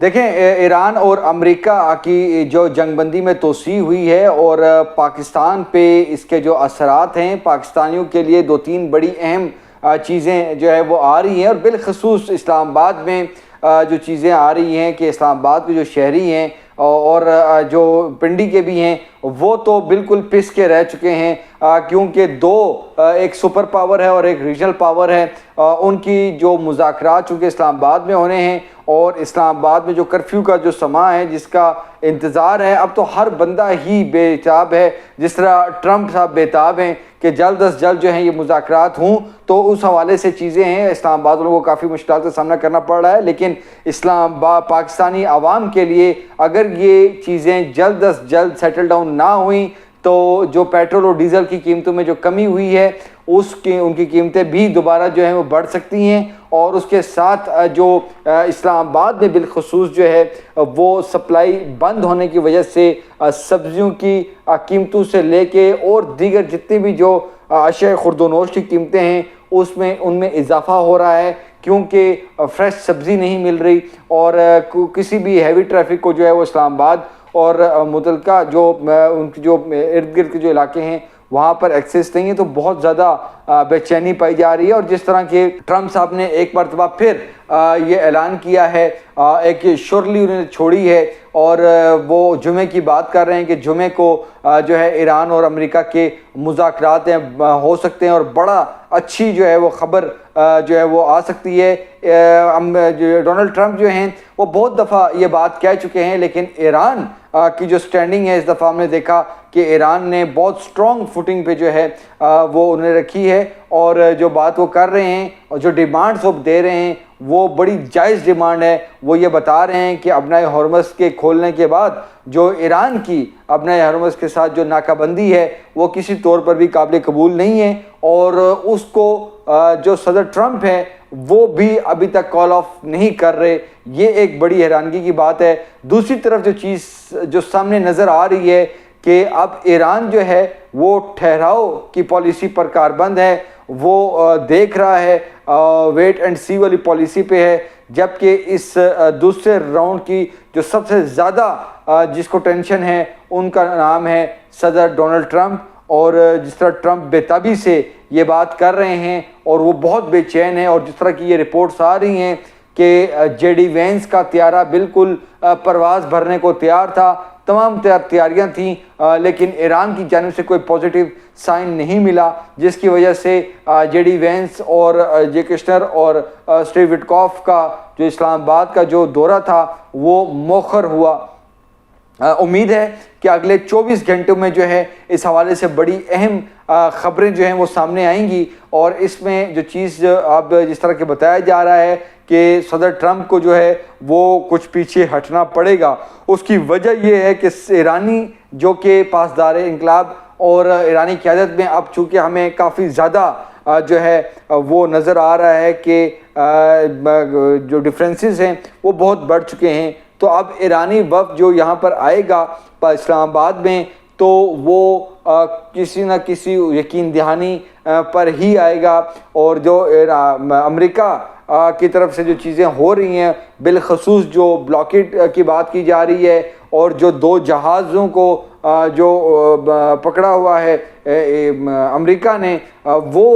دیکھیں ایران اور امریکہ کی جو جنگ بندی میں توسیع ہوئی ہے اور پاکستان پہ اس کے جو اثرات ہیں پاکستانیوں کے لیے دو تین بڑی اہم چیزیں جو ہے وہ آ رہی ہیں، اور بالخصوص اسلام آباد میں جو چیزیں آ رہی ہیں کہ اسلام آباد کے جو شہری ہیں اور جو پنڈی کے بھی ہیں وہ تو بالکل پس کے رہ چکے ہیں، کیونکہ ایک سپر پاور ہے اور ایک ریجنل پاور ہے، ان کی جو مذاکرات چونکہ اسلام آباد میں ہونے ہیں، اور اسلام آباد میں جو کرفیو کا جو سماں ہے جس کا انتظار ہے، اب تو ہر بندہ ہی بے تاب ہے، جس طرح ٹرمپ صاحب بے تاب ہیں کہ جلد از جلد جو ہیں یہ مذاکرات ہوں، تو اس حوالے سے چیزیں ہیں۔ اسلام آباد والوں کو کافی مشکلات کا سامنا کرنا پڑ رہا ہے، لیکن پاکستانی عوام کے لیے اگر یہ چیزیں جلد از جلد سیٹل ڈاؤن نہ ہوئیں تو جو پیٹرول اور ڈیزل کی قیمتوں میں جو کمی ہوئی ہے ان کی قیمتیں بھی دوبارہ جو ہیں وہ بڑھ سکتی ہیں، اور اس کے ساتھ جو اسلام آباد میں بالخصوص جو ہے وہ سپلائی بند ہونے کی وجہ سے سبزیوں کی قیمتوں سے لے کے اور دیگر جتنی بھی جو اشیاء خرد و نوش کی قیمتیں ہیں ان میں اضافہ ہو رہا ہے، کیونکہ فریش سبزی نہیں مل رہی، اور کسی بھی ہیوی ٹریفک کو جو ہے وہ اسلام آباد اور متعلقہ جو ان کی جو ارد گرد کے جو علاقے ہیں وہاں پر ایکسیس نہیں ہے، تو بہت زیادہ بے چینی پائی جا رہی ہے۔ اور جس طرح کہ ٹرمپ صاحب نے ایک مرتبہ پھر یہ اعلان کیا ہے، ایک شورلی انہوں نے چھوڑی ہے، اور وہ جمعے کی بات کر رہے ہیں کہ جمعے کو جو ہے ایران اور امریکہ کے مذاکرات ہو سکتے ہیں، اور بڑا اچھی جو ہے وہ خبر جو ہے وہ آ سکتی ہے۔ ڈونلڈ ٹرمپ جو ہیں وہ بہت دفعہ یہ بات کہہ چکے ہیں، لیکن ایران کی جو سٹینڈنگ ہے اس دفعہ ہم نے دیکھا کہ ایران نے بہت سٹرونگ فوٹنگ پہ جو ہے وہ انہیں رکھی ہے، اور جو بات وہ کر رہے ہیں اور جو ڈیمانڈز وہ دے رہے ہیں وہ بڑی جائز ڈیمانڈ ہے۔ وہ یہ بتا رہے ہیں کہ ابنائے ہرمز کے کھولنے کے بعد جو ایران کی ابنائے ہرمز کے ساتھ جو ناکہ بندی ہے وہ کسی طور پر بھی قابل قبول نہیں ہے، اور اس کو جو صدر ٹرمپ ہے وہ بھی ابھی تک کال آف نہیں کر رہے۔ یہ ایک بڑی حیرانگی کی بات ہے۔ دوسری طرف جو چیز جو سامنے نظر آ رہی ہے کہ اب ایران جو ہے وہ ٹھہراؤ کی پالیسی پر کاربند ہے، وہ دیکھ رہا ہے، ویٹ اینڈ سی والی پالیسی پہ ہے، جبکہ اس دوسرے راؤنڈ کی جو سب سے زیادہ جس کو ٹینشن ہے ان کا نام ہے صدر ڈونلڈ ٹرمپ، اور جس طرح ٹرمپ بے تابی سے یہ بات کر رہے ہیں اور وہ بہت بے چین ہے، اور جس طرح کی یہ رپورٹس آ رہی ہیں کہ جے ڈی وینس کا طیارہ بالکل پرواز بھرنے کو تیار تھا، تمام تیاریاں تھیں، لیکن ایران کی جانب سے کوئی پازیٹیو سائن نہیں ملا، جس کی وجہ سے جے ڈی وینس اور جے کشنر اور اسٹیو وٹکاف کا جو اسلام آباد کا جو دورہ تھا وہ مؤخر ہوا۔ امید ہے کہ اگلے 24 گھنٹوں میں جو ہے اس حوالے سے بڑی اہم خبریں جو ہیں وہ سامنے آئیں گی، اور اس میں جو چیز اب جس طرح کہ بتایا جا رہا ہے کہ صدر ٹرمپ کو جو ہے وہ کچھ پیچھے ہٹنا پڑے گا۔ اس کی وجہ یہ ہے کہ ایرانی جو کہ پاسدار انقلاب اور ایرانی قیادت میں اب چونکہ ہمیں کافی زیادہ جو ہے وہ نظر آ رہا ہے کہ جو ڈفرینسز ہیں وہ بہت بڑھ چکے ہیں، تو اب ایرانی وفد جو یہاں پر آئے گا اسلام آباد میں تو وہ کسی نہ کسی یقین دہانی پر ہی آئے گا، اور جو امریکہ کی طرف سے جو چیزیں ہو رہی ہیں بالخصوص جو بلاکیڈ کی بات کی جا رہی ہے، اور جو 2 جہازوں کو جو پکڑا ہوا ہے امریکہ نے، وہ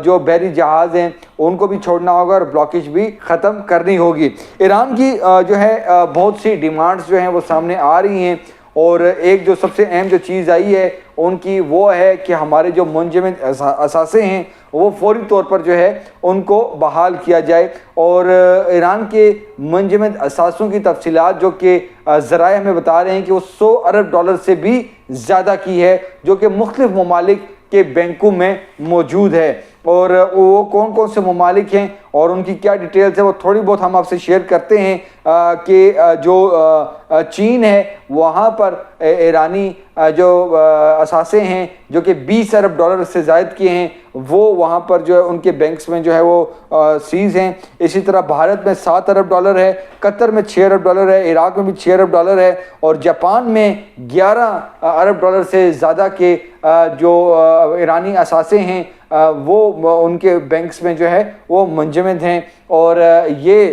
جو بحری جہاز ہیں ان کو بھی چھوڑنا ہوگا اور بلاکیج بھی ختم کرنی ہوگی۔ ایران کی جو ہے بہت سی ڈیمانڈز جو ہیں وہ سامنے آ رہی ہیں، اور ایک جو سب سے اہم جو چیز آئی ہے ان کی وہ ہے کہ ہمارے جو منجمد اثاثے ہیں وہ فوری طور پر جو ہے ان کو بحال کیا جائے، اور ایران کے منجمد اثاثوں کی تفصیلات جو کہ ذرائع ہمیں بتا رہے ہیں کہ وہ $100 ارب سے بھی زیادہ کی ہے، جو کہ مختلف ممالک کے بینکوں میں موجود ہے، اور وہ کون کون سے ممالک ہیں اور ان کی کیا ڈیٹیلز ہے وہ تھوڑی بہت ہم آپ سے شیئر کرتے ہیں کہ جو چین ہے وہاں پر ایرانی جو اثاثے ہیں جو کہ $20 ارب سے زائد کیے ہیں وہ وہاں پر جو ہے ان کے بینکس میں جو ہے وہ سیز ہیں۔ اسی طرح بھارت میں $7 ارب ہے، قطر میں $6 ارب ہے، عراق میں بھی $6 ارب ہے، اور جاپان میں $11 ارب سے زیادہ کے جو ایرانی اثاثے ہیں وہ ان کے بینکس میں جو ہے وہ منجمد ہیں، اور یہ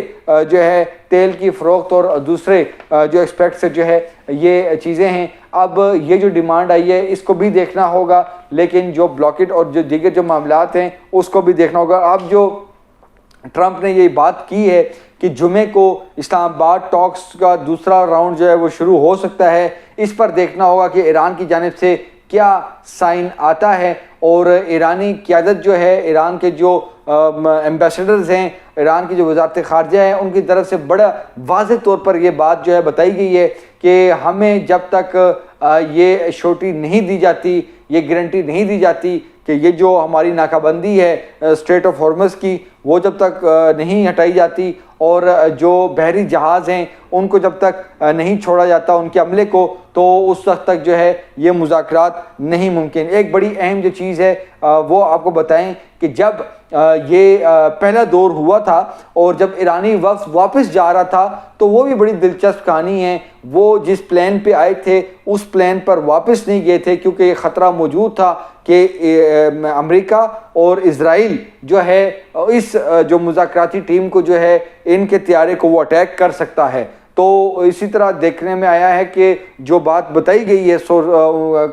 جو ہے تیل کی فروخت اور دوسرے جو ایکسپیکٹ سے جو ہے یہ چیزیں ہیں. اب یہ جو ڈیمانڈ آئی ہے اس کو بھی دیکھنا ہوگا, لیکن جو بلاکٹ اور جو دیگر جو معاملات ہیں اس کو بھی دیکھنا ہوگا. اب جو ٹرمپ نے یہ بات کی ہے کہ جمعے کو اسلام آباد ٹاکس کا دوسرا راؤنڈ جو ہے وہ شروع ہو سکتا ہے, اس پر دیکھنا ہوگا کہ ایران کی جانب سے کیا سائن آتا ہے. اور ایرانی قیادت جو ہے, ایران کے جو ایمبیسڈرز ہیں, ایران کی جو وزارت خارجہ ہے, ان کی طرف سے بڑا واضح طور پر یہ بات جو ہے بتائی گئی ہے کہ ہمیں جب تک یہ ایشورٹی نہیں دی جاتی, یہ گارنٹی نہیں دی جاتی کہ یہ جو ہماری ناکہ بندی ہے اسٹریٹ آف ہارمز کی, وہ جب تک نہیں ہٹائی جاتی اور جو بحری جہاز ہیں ان کو جب تک نہیں چھوڑا جاتا ان کے عملے کو, تو اس وقت تک جو ہے یہ مذاکرات نہیں ممکن. ایک بڑی اہم جو چیز ہے وہ آپ کو بتائیں کہ جب یہ پہلا دور ہوا تھا اور جب ایرانی وفد واپس جا رہا تھا تو وہ بھی بڑی دلچسپ کہانی ہے. وہ جس پلین پہ آئے تھے اس پلین پر واپس نہیں گئے تھے کیونکہ یہ خطرہ موجود تھا کہ امریکہ اور اسرائیل جو ہے اس جو مذاکراتی ٹیم کو جو ہے ان کے طیارے کو وہ اٹیک کر سکتا ہے. تو اسی طرح دیکھنے میں آیا ہے کہ جو بات بتائی گئی ہے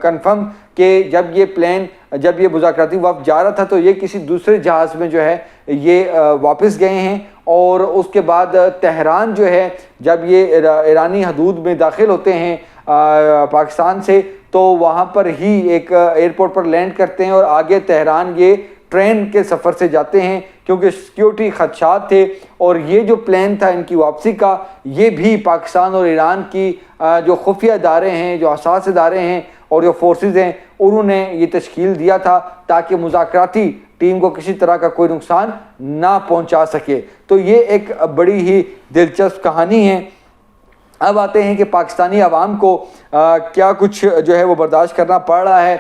کنفرم کہ جب یہ مذاکراتی وفد جا رہا تھا تو یہ کسی دوسرے جہاز میں جو ہے یہ واپس گئے ہیں. اور اس کے بعد تہران جو ہے جب یہ ایرانی حدود میں داخل ہوتے ہیں پاکستان سے, تو وہاں پر ہی ایک ایئرپورٹ پر لینڈ کرتے ہیں اور آگے تہران یہ ٹرین کے سفر سے جاتے ہیں کیونکہ سیکیورٹی خدشات تھے. اور یہ جو پلان تھا ان کی واپسی کا, یہ بھی پاکستان اور ایران کی جو خفیہ ادارے ہیں, جو حساس ادارے ہیں اور جو فورسز ہیں, انہوں نے یہ تشکیل دیا تھا تاکہ مذاکراتی ٹیم کو کسی طرح کا کوئی نقصان نہ پہنچا سکے. تو یہ ایک بڑی ہی دلچسپ کہانی ہے. اب آتے ہیں کہ پاکستانی عوام کو کیا کچھ جو ہے وہ برداشت کرنا پڑ رہا ہے,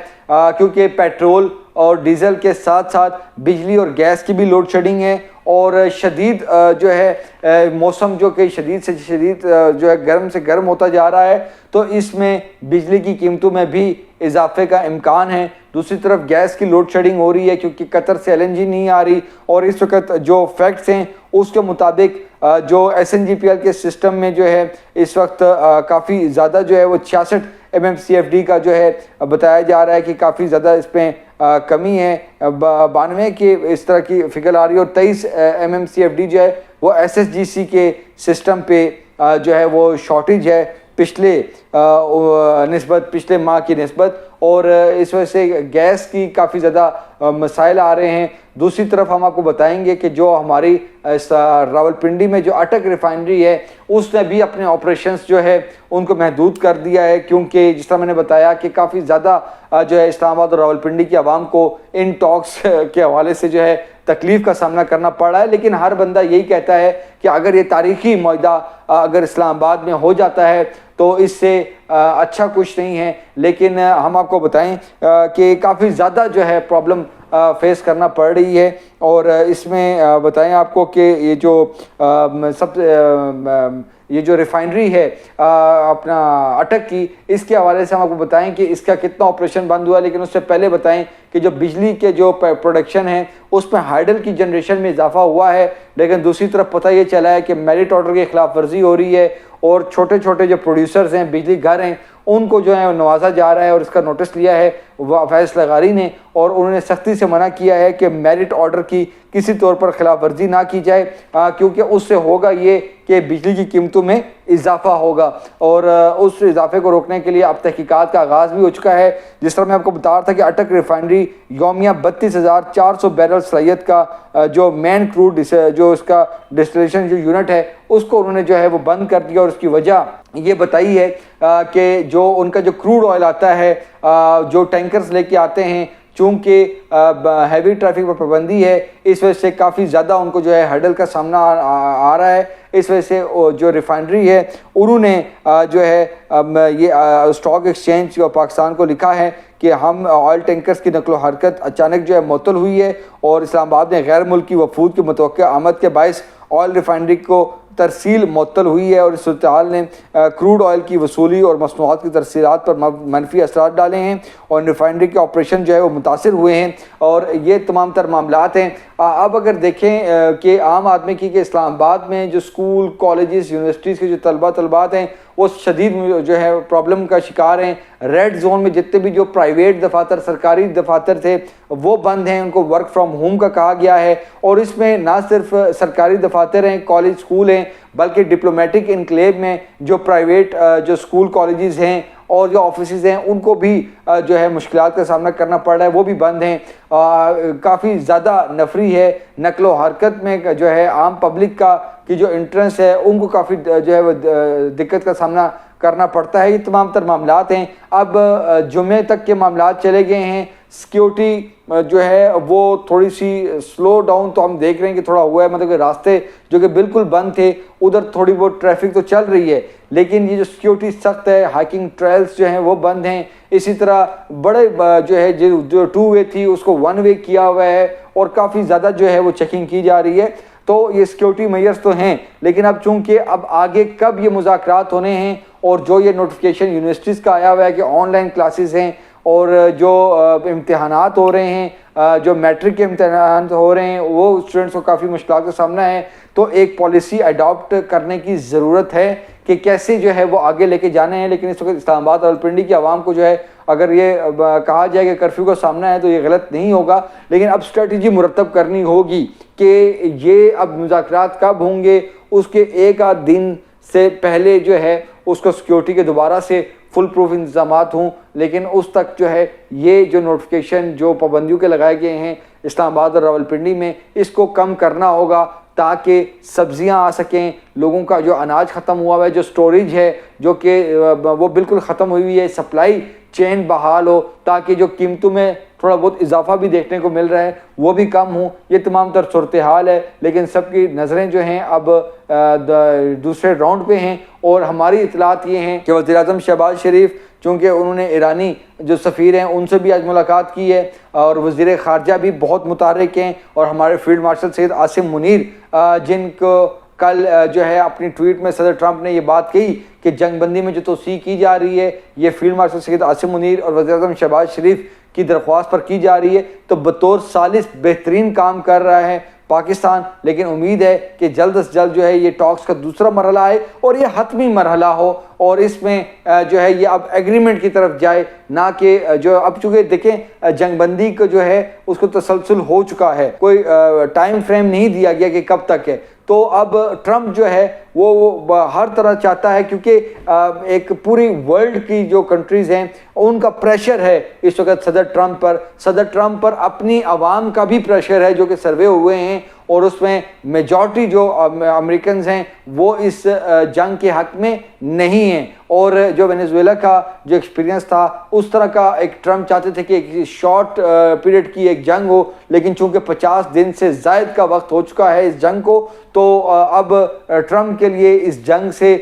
کیونکہ پیٹرول اور ڈیزل کے ساتھ ساتھ بجلی اور گیس کی بھی لوڈ شیڈنگ ہے اور شدید جو ہے موسم جو کہ شدید سے شدید جو ہے گرم سے گرم ہوتا جا رہا ہے, تو اس میں بجلی کی قیمتوں میں بھی اضافے کا امکان ہے. دوسری طرف گیس کی لوڈ شیڈنگ ہو رہی ہے کیونکہ قطر سے LNG نہیں آ رہی, اور اس وقت جو فیکٹس ہیں اس کے مطابق جو SNGPL کے سسٹم میں جو ہے اس وقت کافی زیادہ جو ہے وہ 66 MMCFD کا جو ہے بتایا جا رہا ہے کہ کافی زیادہ اس پہ کمی ہے. 92 کی اس طرح کی فگر آ رہی ہے, اور 23 MMCFD جو ہے وہ SSGC کے سسٹم پہ جو ہے وہ شارٹیج ہے پچھلے ماہ کی نسبت, اور اس وجہ سے گیس کی کافی زیادہ مسائل آ رہے ہیں. دوسری طرف ہم آپ کو بتائیں گے کہ جو ہماری راولپنڈی میں جو اٹک ریفائنری ہے اس نے بھی اپنے آپریشنز جو ہے ان کو محدود کر دیا ہے, کیونکہ جس طرح میں نے بتایا کہ کافی زیادہ جو ہے اسلام آباد اور راولپنڈی کی عوام کو ان ٹاکس کے حوالے سے جو ہے تکلیف کا سامنا کرنا پڑ رہا ہے. لیکن ہر بندہ یہی کہتا ہے کہ اگر یہ تاریخی معاہدہ اگر اسلام آباد میں ہو جاتا ہے تو اس سے اچھا کچھ نہیں ہے. لیکن ہم آپ کو بتائیں کہ کافی زیادہ جو ہے پرابلم فیس کرنا پڑ رہی ہے, اور اس میں بتائیں آپ کو کہ یہ جو ریفائنری ہے اپنا اٹک کی, اس کے حوالے سے ہم آپ کو بتائیں کہ اس کا کتنا آپریشن بند ہوا. لیکن اس سے پہلے بتائیں کہ جو بجلی کے جو پروڈکشن ہے اس میں ہائیڈل کی جنریشن میں اضافہ ہوا ہے, لیکن دوسری طرف پتہ یہ چلا ہے کہ میرٹ آرڈر کی خلاف ورزی ہو رہی ہے, اور چھوٹے چھوٹے جو پروڈیوسرز ہیں, بجلی گھر ہیں, ان کو جو ہے نوازا جا رہا ہے. اور اس کا نوٹس لیا ہے فیض لغاری نے, اور انہوں نے سختی سے منع کیا ہے کہ میرٹ آرڈر کی کسی طور پر خلاف ورزی نہ کی جائے, کیونکہ اس سے ہوگا یہ کہ بجلی کی قیمتوں میں اضافہ ہوگا. اور اس اضافے کو روکنے کے لیے اب تحقیقات کا آغاز بھی ہو چکا ہے. جس طرح میں آپ کو بتا رہا تھا کہ اٹک ریفائنری یومیہ 32,400 بیرل صلاحیت کا جو مین کروڈ جو اس کا ڈسٹلیشن جو یونٹ ہے اس کو انہوں نے جو ہے وہ بند کر دیا, اور اس کی وجہ یہ بتائی ہے کہ جو ان کا جو کروڈ آئل آتا ہے جو ٹینکرز لے کے آتے ہیں, چونکہ ہیوی ٹریفک پر پابندی ہے, اس وجہ سے کافی زیادہ ان کو جو ہے ہرڈل کا سامنا آ رہا ہے. اس وجہ سے جو ریفائنری ہے انہوں نے جو ہے یہ اسٹاک ایکسچینج پاکستان کو لکھا ہے کہ ہم آئل ٹینکرز کی نقل و حرکت اچانک جو ہے معطل ہوئی ہے, اور اسلام آباد میں غیر ملکی وفود کی متوقع آمد کے باعث آئل ریفائنری کو ترسیل معطل ہوئی ہے, اور اس صورتحال نے کروڈ آئل کی وصولی اور مصنوعات کی ترسیلات پر منفی اثرات ڈالے ہیں, اور ریفائنری کے آپریشن جو ہے وہ متاثر ہوئے ہیں. اور یہ تمام تر معاملات ہیں. اب اگر دیکھیں کہ عام آدمی کی کہ اسلام آباد میں جو اسکول کالجز یونیورسٹیز کے جو طلبات ہیں وہ شدید جو ہے پرابلم کا شکار ہیں. ریڈ زون میں جتنے بھی جو پرائیویٹ دفاتر سرکاری دفاتر تھے وہ بند ہیں, ان کو ورک فرام ہوم کا کہا گیا ہے. اور اس میں نہ صرف سرکاری دفاتر ہیں کالج اسکول ہیں بلکہ ڈپلومیٹک انکلیو میں جو پرائیویٹ جو اسکول کالجز ہیں اور جو آفیسز ہیں ان کو بھی جو ہے مشکلات کا سامنا کرنا پڑ رہا ہے, وہ بھی بند ہیں. کافی زیادہ نفری ہے, نقل و حرکت میں جو ہے عام پبلک کا کی جو انٹرنس ہے ان کو کافی جو ہے وہ دقت کا سامنا کرنا پڑتا ہے. یہ تمام تر معاملات ہیں. اب جمعے تک کے معاملات چلے گئے ہیں. سیکیورٹی جو ہے وہ تھوڑی سی سلو ڈاؤن تو ہم دیکھ رہے ہیں کہ تھوڑا ہوا ہے, مطلب کہ راستے جو کہ بالکل بند تھے ادھر تھوڑی بہت ٹریفک تو چل رہی ہے, لیکن یہ جو سیکیورٹی سخت ہے, ہائکنگ ٹریلز جو ہیں وہ بند ہیں. اسی طرح بڑے جو ہے جو 2 وے تھی اس کو 1 وے کیا ہوا ہے اور کافی زیادہ جو ہے وہ چیکنگ کی جا رہی ہے. تو یہ سیکیورٹی میئرز تو ہیں, لیکن اب چونکہ اب آگے کب یہ مذاکرات ہونے ہیں اور جو یہ نوٹیفیکیشن یونیورسٹیز کا آیا ہوا ہے کہ آن لائن کلاسز ہیں اور جو امتحانات ہو رہے ہیں, جو میٹرک کے امتحانات ہو رہے ہیں وہ اسٹوڈنٹس کو کافی مشکلات کا سامنا ہے. تو ایک پالیسی اڈاپٹ کرنے کی ضرورت ہے کہ کیسے جو ہے وہ آگے لے کے جانے ہیں. لیکن اس وقت اسلام آباد راولپنڈی کی عوام کو جو ہے اگر یہ کہا جائے کہ کرفیو کا سامنا ہے تو یہ غلط نہیں ہوگا, لیکن اب اسٹریٹجی مرتب کرنی ہوگی کہ یہ اب مذاکرات کب ہوں گے, اس کے 1 دن سے پہلے جو ہے اس کو سیکیورٹی کے دوبارہ سے فل پروف انتظامات ہوں. لیکن اس تک جو ہے یہ جو نوٹیفیکیشن جو پابندیوں کے لگائے گئے ہیں اسلام آباد اور راولپنڈی میں اس کو کم کرنا ہوگا تاکہ سبزیاں آ سکیں. لوگوں کا جو اناج ختم ہوا ہوا ہے, جو سٹوریج ہے جو کہ وہ بالکل ختم ہوئی ہے, سپلائی چین بحال ہو تاکہ جو قیمتوں میں تھوڑا بہت اضافہ بھی دیکھنے کو مل رہا ہے وہ بھی کم ہوں. یہ تمام تر صورتحال ہے, لیکن سب کی نظریں جو ہیں اب دوسرے راؤنڈ پہ ہیں. اور ہماری اطلاعات یہ ہیں کہ وزیر اعظم شہباز شریف چونکہ انہوں نے ایرانی جو سفیر ہیں ان سے بھی آج ملاقات کی ہے اور وزیر خارجہ بھی بہت متحرک ہیں, اور ہمارے فیلڈ مارشل سید عاصم منیر جن کو کل جو ہے اپنی ٹویٹ میں صدر ٹرمپ نے یہ بات کہی کہ جنگ بندی میں جو توسیع کی جا رہی ہے یہ فیلڈ مارشل سید عاصم منیر اور وزیر اعظم شہباز شریف کی درخواست پر کی جا رہی ہے, تو بطور ثالث بہترین کام کر رہا ہے پاکستان. لیکن امید ہے کہ جلد از جلد جو ہے یہ ٹاکس کا دوسرا مرحلہ آئے اور یہ حتمی مرحلہ ہو اور اس میں جو ہے یہ اب ایگریمنٹ کی طرف جائے, نہ کہ جو اب چونکہ دیکھیں جنگ بندی کو جو ہے اس کو تسلسل ہو چکا ہے, کوئی ٹائم فریم نہیں دیا گیا کہ کب تک ہے. تو اب ٹرمپ جو ہے وہ ہر طرح چاہتا ہے, کیونکہ ایک پوری ورلڈ کی جو کنٹریز ہیں ان کا پریشر ہے اس وقت صدر ٹرمپ پر اپنی عوام کا بھی پریشر ہے جو کہ سروے ہوئے ہیں, اور اس میں میجورٹی جو امریکنز ہیں وہ اس جنگ کے حق میں نہیں ہیں. اور جو وینزویلا کا جو ایکسپیرینس تھا اس طرح کا ایک ٹرمپ چاہتے تھے کہ ایک شارٹ پیریڈ کی ایک جنگ ہو, لیکن چونکہ 50 دن سے زائد کا وقت ہو چکا ہے اس جنگ کو, تو اب ٹرمپ کے لیے اس جنگ سے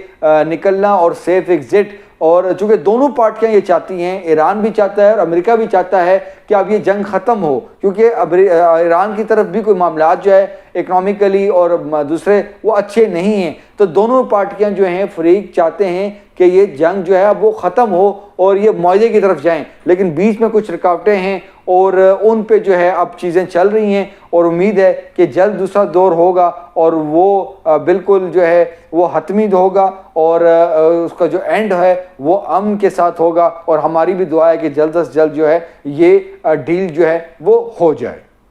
نکلنا اور سیف ایگزٹ, اور چونکہ دونوں پارٹیاں یہ چاہتی ہیں, ایران بھی چاہتا ہے اور امریکہ بھی چاہتا ہے کہ اب یہ جنگ ختم ہو, کیونکہ اب ایران کی طرف بھی کوئی معاملات جو ہے اکنامکلی اور دوسرے وہ اچھے نہیں ہیں. تو دونوں پارٹیاں جو ہیں فریق چاہتے ہیں کہ یہ جنگ جو ہے اب وہ ختم ہو اور یہ معاہدے کی طرف جائیں, لیکن بیچ میں کچھ رکاوٹیں ہیں اور ان پہ جو ہے اب چیزیں چل رہی ہیں, اور امید ہے کہ جلد دوسرا دور ہوگا اور وہ بالکل جو ہے وہ حتمی ہوگا اور اس کا جو اینڈ ہے وہ امن کے ساتھ ہوگا. اور ہماری بھی دعا ہے کہ جلد از جلد جو ہے یہ ڈیل جو ہے وہ ہو جائے.